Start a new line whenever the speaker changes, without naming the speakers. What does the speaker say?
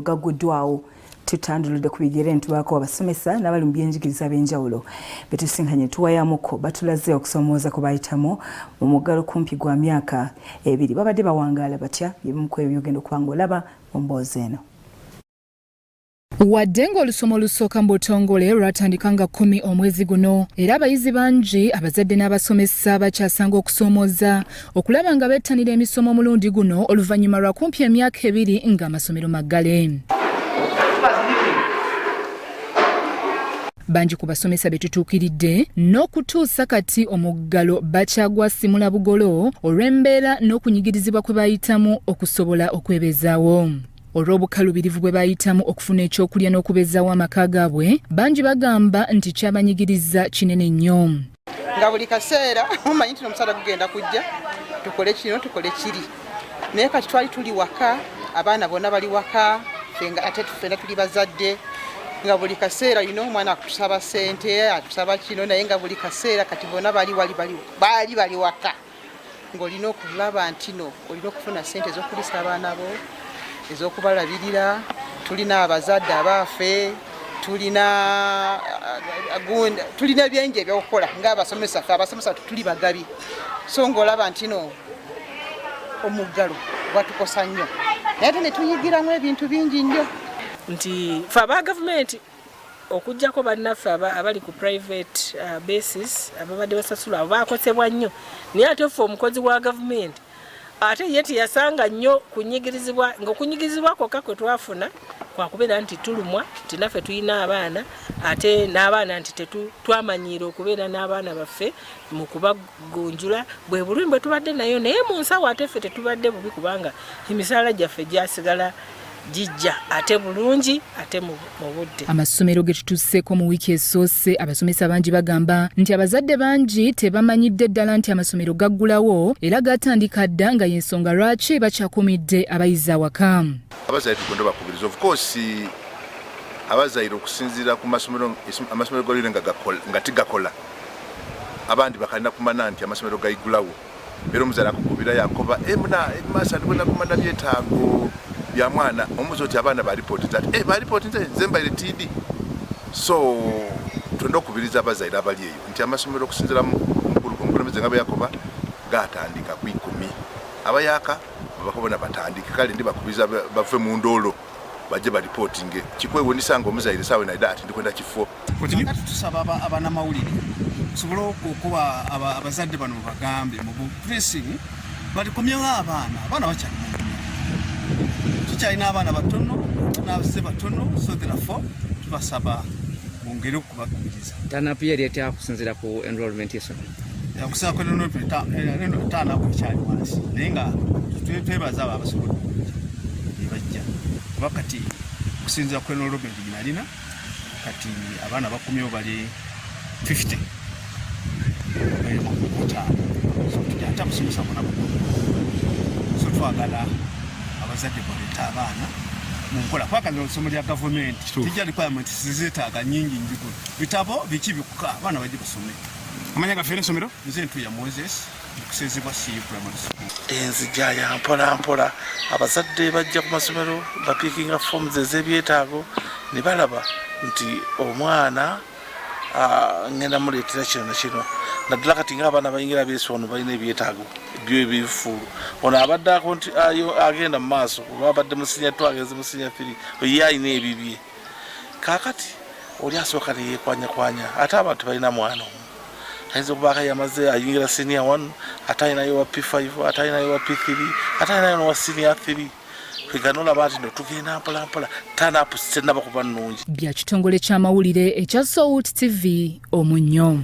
Gaguddwawo tutanduludde ku bigere ntubako abasomesa n'abali mu byenjigiriza b'enjawulo betusinkanye tuwayamuko batulaze okusomooza ku bayitamu mu muggalo kumpi gwa myaka 2 babadde bawangaala batya ebimu ku ebyogenda okuba ng'olaba mu mboozi eno.
Wadde ng'olusoma olusooka mu butongole lwatandika nga 10 omwezi guno era abayizi bangi abazadde n'abasomesa bakyasanga okusomooza okulaba nga bettanira emisomo omulundi guno oluvannyuma lwa kumpi emyaka 2 ng'amasomero maggale. Bangi ku basomesa betutuukiridde n'okutuusa kati omuggalo bakyagwasimula bugolo olw'embeera n'okunyigirizibwa kwe bayitamu okusobola okwebeezaawo. Olw'obukalubirivu bwe bayitamu okufuna ekyokulya n'okubeezaawo amaka gaabwe, bangi bagamba nti kyabanyigiriza kinene nnyo.
Nga buli kaseera omanyi nti omusaala gugenda kujja tukole kino tukole kiri, naye kati twali tuli waka, abaana bonna bali waka, ate ffenna tuli bazadde, nga buli kaseera yino omwana akusaba ssente atusaba kino, naye nga buli kaseera kati bonna bali waka, ng'olina okulaba nti no olina okufuna ssente ez'okulisa abaana bo, ez'okubalabirira. Tulina abazadde abaafe, tulina bingi ebyokukola ng'abasomesa. Abasomesa tuli bagabi, so ng'olaba nti no omuggalo gwatukosa nnyo, naye ate ne tuyigiramu ebintu bingi nnyo.
Nti fe aba gavumenti okujjako bannaffe abali ku private basis ababadde basasula baakosebwa nnyo, naye ate ffe omukozi wa gavumenti ate ye teyasanga nnyo kunyigirizibwa, ng'okunyigirizibwa kwokka kwe twafuna kwakubeera nti tulumwa nti naffe tulina abaana, ate n'abaana nti tetwamanyiira okubeera n'abaana baffe mu kubagonjula bwe bulumi bwe tubadde nayo, naye mu nsawo ate ffe tetubadde bubi kubanga emisaala gyaffe gyasigala jijja ate bulungi ate mu budde.
Amasomero ge tutusseeko mu wiiki esoose abasomesa bangi bagamba nti abazadde bangi tebamanyidde ddala nti amasomero gaggulawo era gatandika dda nga y'ensonga lwaki bakyakumidde abayizi awaka.
Abazadde tugenda bakubiriza, of course abazadde okusinziira ku amasomero golire nga tigakola, abandi bakalina kumanya nti amasomero gayiggulawo, era omuzadde akukubira yakoba maaso alikwenda kumanya byetaago ya mwana omuzo oti abaana baripoti ati baripoti zembaire TD. So twenda okubiriza abazadde abali eyo nti amasomero okusinziira mu omukulembeze nga bwe yakoba gatandika ku 10 abayaka bakobona batandike, kale ndi bakubiriza bave mu ndoolo bajje baripotinge kikwewonisa nga omuzadde saawe naida ati ndikwenda kifo.
Tusaba abaana mawulire tusobole okuba abazadde bano bagambe mu pressing balikomyewo abaana bakyali tukyalina abaana batono n'abazze batono, so therefore tubasaba bongere okubakubiriza.
Tanapu yali etya kusinziira ku enrollment y'essomero?
Okusinziira ku enrollment tanapu ekyali wansi, naye nga twebaza abo abasobola bajja kuba kati okusinziira ku enrollment ginalina kati abaana bakomyewo bali 50 so tujja musomesa bona so twagala abazadde baleta abaana mu nkola kwakanya olusomo lya gavumenti tijja requirement sizeetaaga nyingi njiko bitabo biki bikuka abaana bajje basome. Amanya gaffe n'essomero nze ntu ya Moses kusezebwa primary school.
Enzija ya mpola abazadde bajja ku masomero bapikinga forms ez'ebyetaago ne balaba nti omwana ngenda muleetera kino na kino, naddala kati ng'abaana bayingira beeso ono balina ebyetaago byo ebifuulu, ono abadde nti agenda mu maaso oba abadde musinya 2 agenze musinya 3 ye alina ebibye. Kaakati oli asooka ne yeekwanyakwanya, ate abantu balina mwana omu ayinza okubaako yamaze ayingira senior 1 ate alinayo wa P5 ate alinayo wa P3 ate alinayo n'owa senior 3. Kweganolaba nti no tugenda mpolampola tanapu sennaba kuba nnungi.
Bya kitongole ky'amawulire ekya Sowut TV Omunnyo.